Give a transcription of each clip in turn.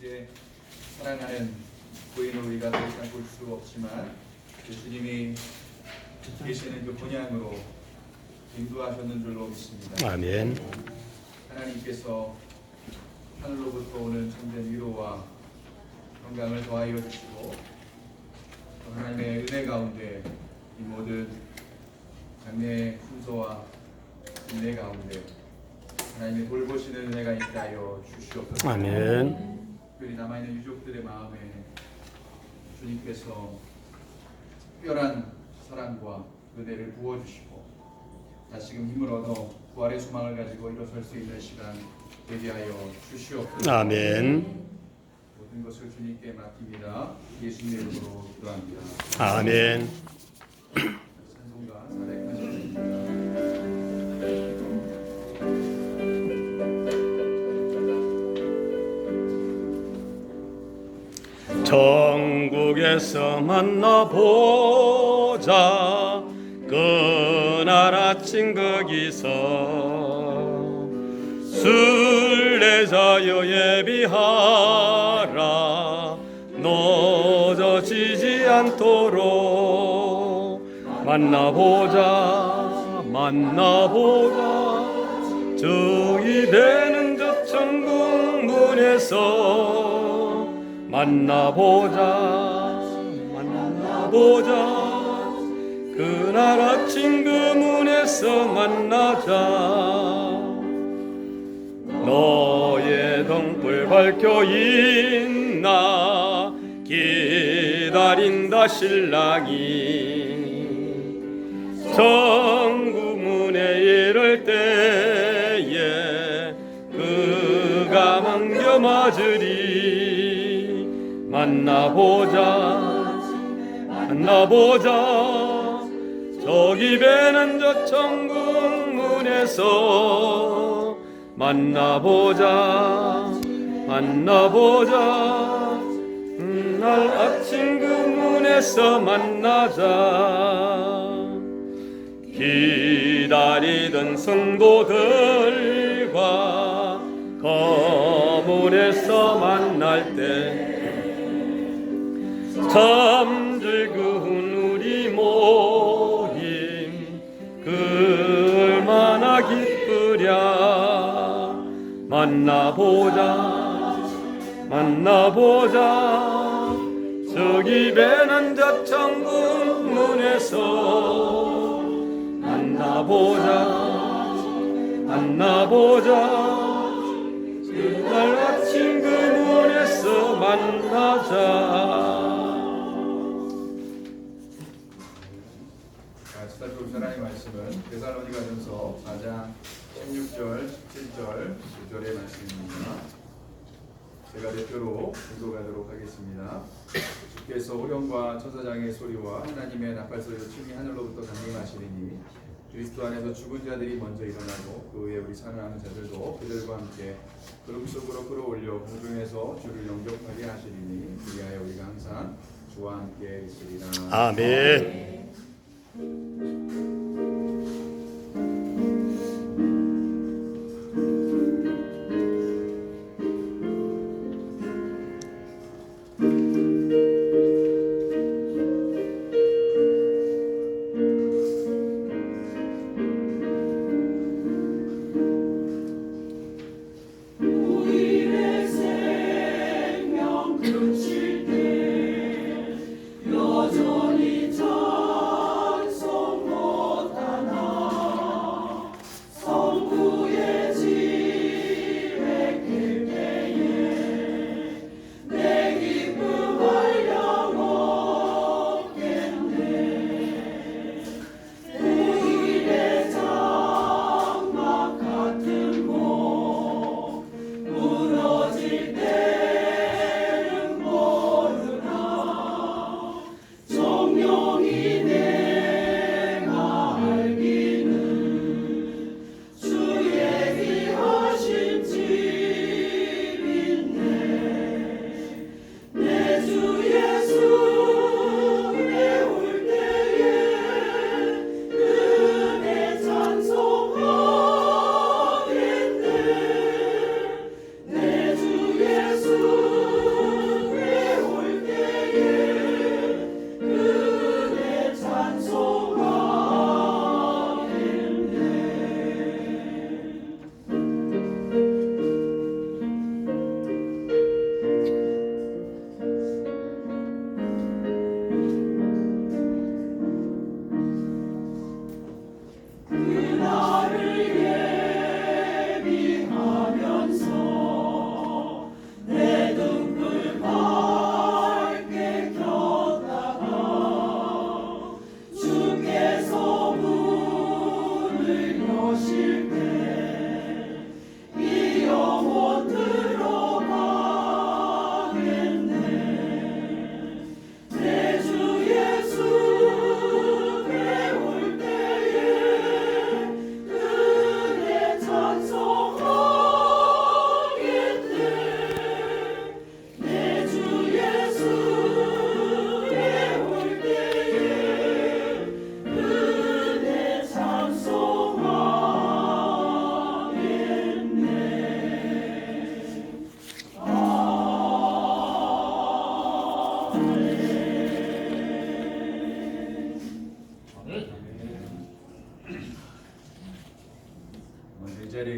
함께 사랑하는 부인을 우리가 더 이상 볼 수 없지만 주님이 계시는 그 본향으로 인도하셨는 줄로 믿습니다. 아멘. 하나님께서 하늘로부터 오는 참된 위로와 건강을 더하여 주시고 또 하나님의 은혜 가운데 이 모든 장래의 순서와 인내 가운데 하나님의 돌보시는 은혜가 있게 하여 주시옵소서. 아멘. 특별히 남아있는 유족들의 마음에 주님께서 특별한 사랑과 은혜를 부어주시고 다시금 힘을 얻어 부활의 소망을 가지고 일어설 수 있는 시간 되게 하여 주시옵소서. 아멘. 모든 것을 주님께 맡깁니다. 예수님의 이름으로 기도합니다. 아멘. 찬송가 480입니다. 천국에서 만나보자 그날 아침 거기서 순례자여 예비하라 늦어지지 않도록 만나보자 저기 되는 저 천국 문에서 만나보자 그날 아침 그 문에서 만나자 너의 등불 밝혀 있나 기다린다 신랑이 천국 문에 이를 때에 그가 만겨 맞으리 만나보자 저기 배는 저 천국 문에서 만나보자 날 아침 그 문에서 만나자 기다리던 성도들과 거문에서 만날 때 참 즐거운 우리 모임 그 얼마나 기쁘랴 만나보자 저기 배는 저 천국 문에서 만나보자 그날 아침 그 문에서 만나자. 주일 하나님의 말씀은 데살로니가전서 4장 16절, 17절, 9절의 말씀입니다. 제가 대표로 읽어가도록 하겠습니다. 주께서 호령과 천사장의 소리와 하나님의 나팔 소리로 친히 하늘로부터 강림하시리니 그리스도 안에서 죽은 자들이 먼저 일어나고 그 후에 우리 살아남은 자들도 그들과 함께 구름 속으로 끌어올려 공중에서 주를 영접하게 하시리니 그리하여 우리가 항상 주와 함께 있으리라. 아멘. 여전히 찬송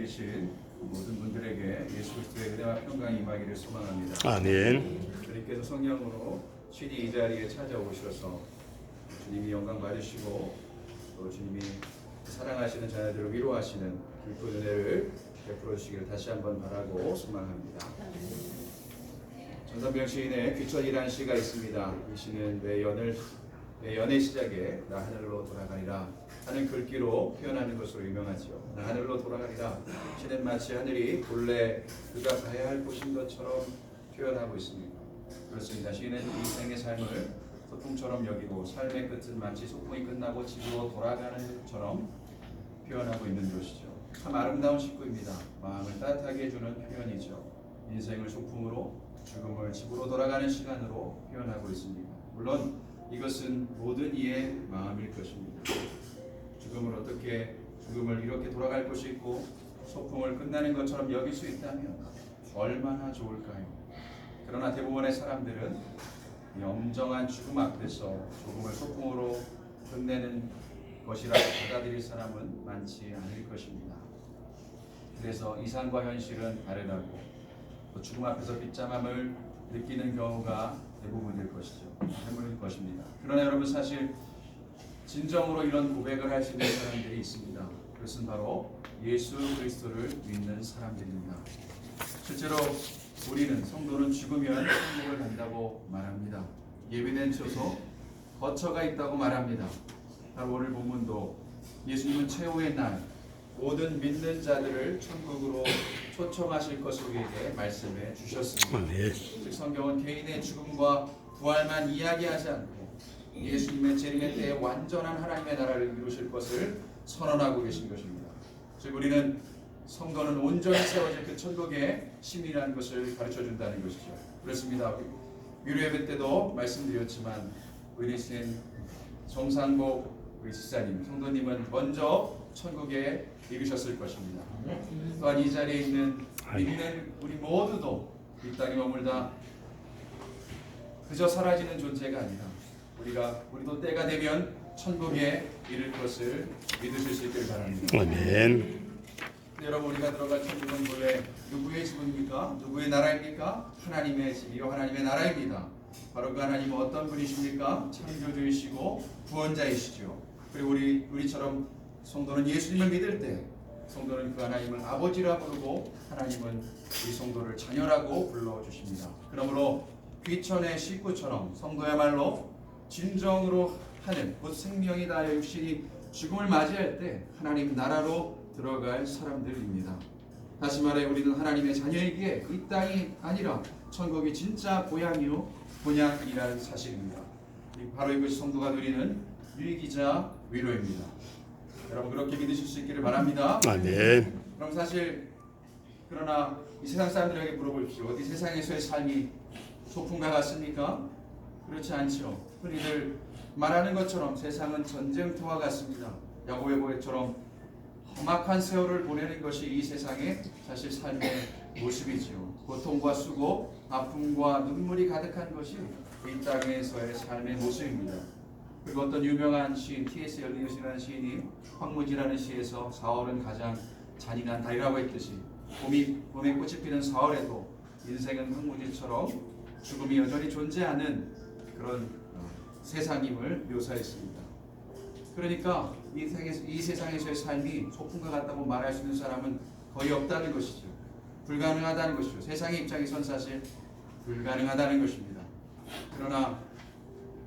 계신 모든 분들에게 예수 그리스도의 은혜와 평강이 임하기를 소망합니다. 아멘. 주님께서 성령으로 친히 이 자리에 찾아오셔서 주님이 영광 받으시고 또 주님이 사랑하시는 자녀들을 위로하시는 그 은혜를 베풀어 주시기를 다시 한번 바라고 소망합니다. 전선병 시인의 귀천이라는 시가 있습니다. 이 시는 내 연애 시작에 나 하늘로 돌아가리라 하는 글귀로 표현하는 것으로 유명하죠. 나 하늘로 돌아가리라. 시는 마치 하늘이 본래 그가 가야 할 곳인 것처럼 표현하고 있습니다. 그렇습니다. 시인은 인생의 삶을 소풍처럼 여기고 삶의 끝은 마치 소풍이 끝나고 집으로 돌아가는 것처럼 표현하고 있는 것이죠. 참 아름다운 시구입니다. 마음을 따뜻하게 해주는 표현이죠. 인생을 소풍으로, 죽음을 집으로 돌아가는 시간으로 표현하고 있습니다. 물론 이것은 모든 이의 마음일 것입니다. 죽음을 이렇게 돌아갈 곳이 있고 소풍을 끝나는 것처럼 여길 수 있다면 얼마나 좋을까요? 그러나 대부분의 사람들은 이 엄정한 죽음 앞에서 죽음을 소풍으로 끝내는 것이라고 받아들일 사람은 많지 않을 것입니다. 그래서 이상과 현실은 다르다고 또 죽음 앞에서 빗잠함을 느끼는 경우가 대부분일 것입니다. 그러나 여러분, 사실 진정으로 이런 고백을 할 수 있는 사람들이 있습니다. 그것은 바로 예수 그리스도를 믿는 사람들입니다. 실제로 우리는, 성도는 죽으면 천국을 간다고 말합니다. 예비된 처소, 거처가 있다고 말합니다. 바로 오늘 본문도 예수님은 최후의 날 모든 믿는 자들을 천국으로 초청하실 것을 우리에게 말씀해 주셨습니다. 즉 성경은 개인의 죽음과 부활만 이야기하지 않고 예수님의 재림의 때에 완전한 하나님의 나라를 이루실 것을 선언하고 계신 것입니다. 즉 우리는, 성도는 온전히 세워질 그 천국의 시민이라는 것을 가르쳐준다는 것이죠. 그렇습니다. 위로 예배 때도 말씀드렸지만 우리 신 정상복 우리 집사님, 성도님은 먼저 천국에 이르셨을 것입니다. 또한 이 자리에 있는 믿는 우리 모두도 이 땅에 머물다 그저 사라지는 존재가 아니라 우리도 때가 되면 천국에 이를 것을 믿으실 수 있기를 바랍니다. 아멘. 여러분, 우리가 들어갈 천국은 본래 누구의 집입니까? 누구의 나라입니까? 하나님의 집이요 하나님의 나라입니다. 바로 그 하나님은 어떤 분이십니까? 창조주이시고 구원자이시죠. 그리고 우리처럼 성도는 예수님을 믿을 때 성도는 그 하나님을 아버지라 부르고 하나님은 우리 성도를 자녀라고 불러주십니다. 그러므로 귀천의 식구처럼 성도야말로 진정으로 하는, 곧 생명이 다하여 육신이 죽음을 맞이할 때 하나님 나라로 들어갈 사람들입니다. 다시 말해 우리는 하나님의 자녀이기에 이 땅이 아니라 천국이 진짜 고향이요 본향이라는 사실입니다. 바로 이것이 성도가 누리는 유익이자 위로입니다. 여러분, 그렇게 믿으실 수 있기를 바랍니다. 아멘. 그럼 사실, 그러나 이 세상 사람들에게 물어보십시오. 어디 세상에서의 삶이 소풍과 같습니까? 그렇지 않죠. 흔히들 말하는 것처럼 세상은 전쟁터와 같습니다. 야곱의 고백처럼 험악한 세월을 보내는 것이 이 세상의 사실 삶의 모습이죠. 고통과 수고, 아픔과 눈물이 가득한 것이 이 땅에서의 삶의 모습입니다. 그리고 어떤 유명한 시인, T.S. 엘리엇이라는 시인이 황무지라는 시에서 4월은 가장 잔인한 달이라고 했듯이 봄에 꽃이 피는 4월에도 인생은 황무지처럼 죽음이 여전히 존재하는 그런 세상임을 묘사했습니다. 그러니까 이 세상에서의 삶이 소풍과 같다고 말할 수 있는 사람은 거의 없다는 것이죠. 불가능하다는 것이죠. 세상의 입장에선 사실 불가능하다는 것입니다. 그러나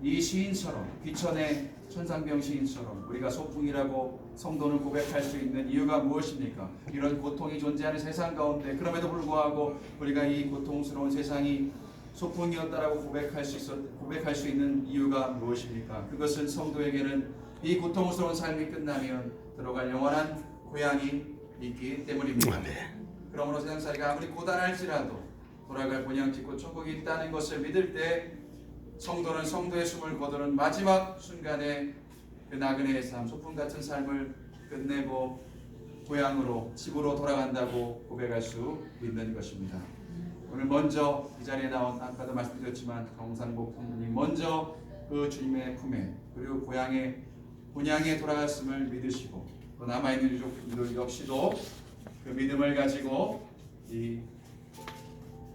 이 시인처럼, 귀천의 천상병 시인처럼 우리가 소풍이라고 성도는 고백할 수 있는 이유가 무엇입니까? 이런 고통이 존재하는 세상 가운데 그럼에도 불구하고 우리가 이 고통스러운 세상이 소풍이었다라고 고백할 수 있는 이유가 무엇입니까? 그것은 성도에게는 이 고통스러운 삶이 끝나면 들어갈 영원한 고향이 있기 때문입니다. 그러므로 세상살이가 아무리 고단할지라도 돌아갈 본향 곧 천국이 있다는 것을 믿을 때 성도는 성도의 숨을 거두는 마지막 순간에 그 나그네의 삶, 소풍 같은 삶을 끝내고 고향으로, 집으로 돌아간다고 고백할 수 있는 것입니다. 오늘 먼저 이 자리에 나온, 아까도 말씀드렸지만 정상복 성도님 먼저 그 주님의 품에 그리고 본향에 돌아갔음을 믿으시고 또 남아있는 유족들 역시도 그 믿음을 가지고 이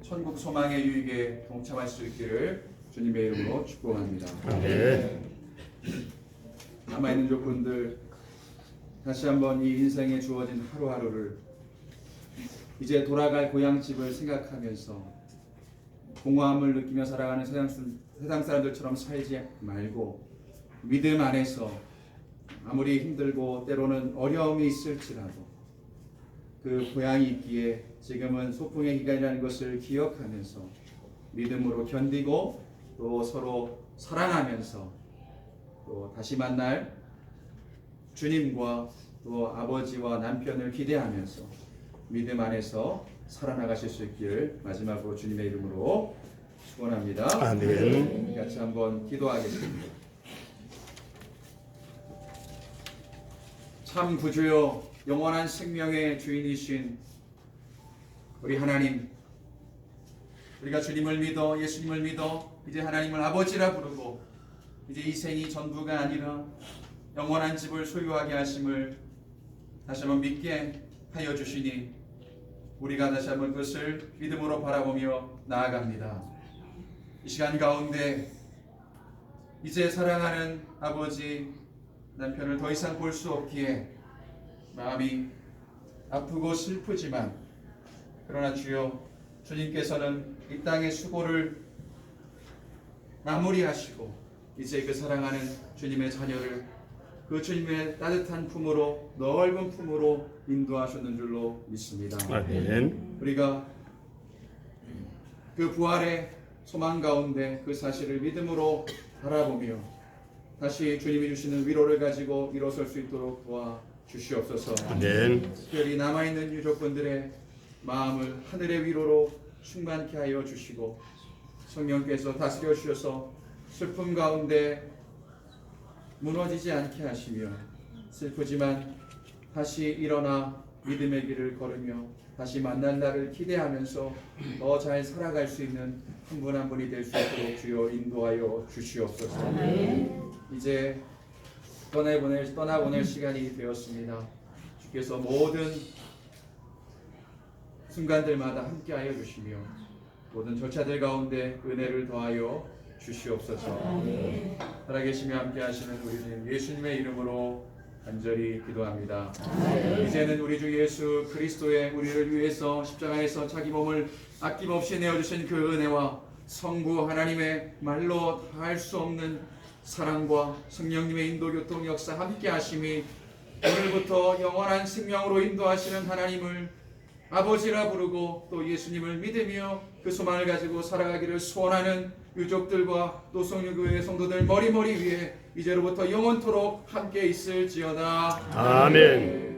천국 소망의 유익에 동참할 수 있기를 주님의 이름으로 축복합니다. 아멘. 남아있는 조건들 다시 한번 이 인생에 주어진 하루하루를 이제 돌아갈 고향집을 생각하면서 공허함을 느끼며 살아가는 세상 사람들처럼 살지 말고 믿음 안에서 아무리 힘들고 때로는 어려움이 있을지라도 그 고향이 있기에 지금은 소풍의 기간이라는 것을 기억하면서 믿음으로 견디고 또 서로 사랑하면서 또 다시 만날 주님과 또 아버지와 남편을 기대하면서 믿음 안에서 살아나가실 수 있기를 마지막으로 주님의 이름으로 축원합니다. 아멘. 같이 한번 기도하겠습니다. 참 구주여 영원한 생명의 주인이신 우리 하나님, 우리가 주님을 믿어 예수님을 믿어 이제 하나님을 아버지라 부르고 이제 이 생이 전부가 아니라 영원한 집을 소유하게 하심을 다시 한번 믿게 하여 주시니 우리가 다시 한번 그것을 믿음으로 바라보며 나아갑니다. 이 시간 가운데 이제 사랑하는 아버지 남편을 더 이상 볼 수 없기에 마음이 아프고 슬프지만 그러나 주여 주님께서는 이 땅의 수고를 마무리하시고 이제 그 사랑하는 주님의 자녀를 그 주님의 따뜻한 품으로 넓은 품으로 인도하셨는 줄로 믿습니다. 아멘. 우리가 그 부활의 소망 가운데 그 사실을 믿음으로 바라보며 다시 주님이 주시는 위로를 가지고 일어설 수 있도록 도와주시옵소서. 아멘. 특별히 남아있는 유족분들의 마음을 하늘의 위로로 충만케 하여 주시고 성령께서 다스려 주셔서 슬픔 가운데 무너지지 않게 하시며 슬프지만 다시 일어나 믿음의 길을 걸으며 다시 만날 날을 기대하면서 더 잘 살아갈 수 있는 한 분 한 분이 될 수 있도록 주여 인도하여 주시옵소서. 이제 떠나보낼 시간이 되었습니다. 주께서 모든 순간들마다 함께하여 주시며 모든 절차들 가운데 은혜를 더하여 주시옵소서. 살아계시며 함께하시는 우리 주님 예수님의 이름으로 간절히 기도합니다. 이제는 우리 주 예수 그리스도의 우리를 위해서 십자가에서 자기 몸을 아낌없이 내어주신 그 은혜와 성부 하나님의 말로 다할 수 없는 사랑과 성령님의 인도 교통 역사 함께하심이 오늘부터 영원한 생명으로 인도하시는 하나님을 아버지라 부르고 또 예수님을 믿으며 그 소망을 가지고 살아가기를 소원하는 유족들과 또 성령교회 성도들 머리머리 위에 이제로부터 영원토록 함께 있을지어다. 아멘.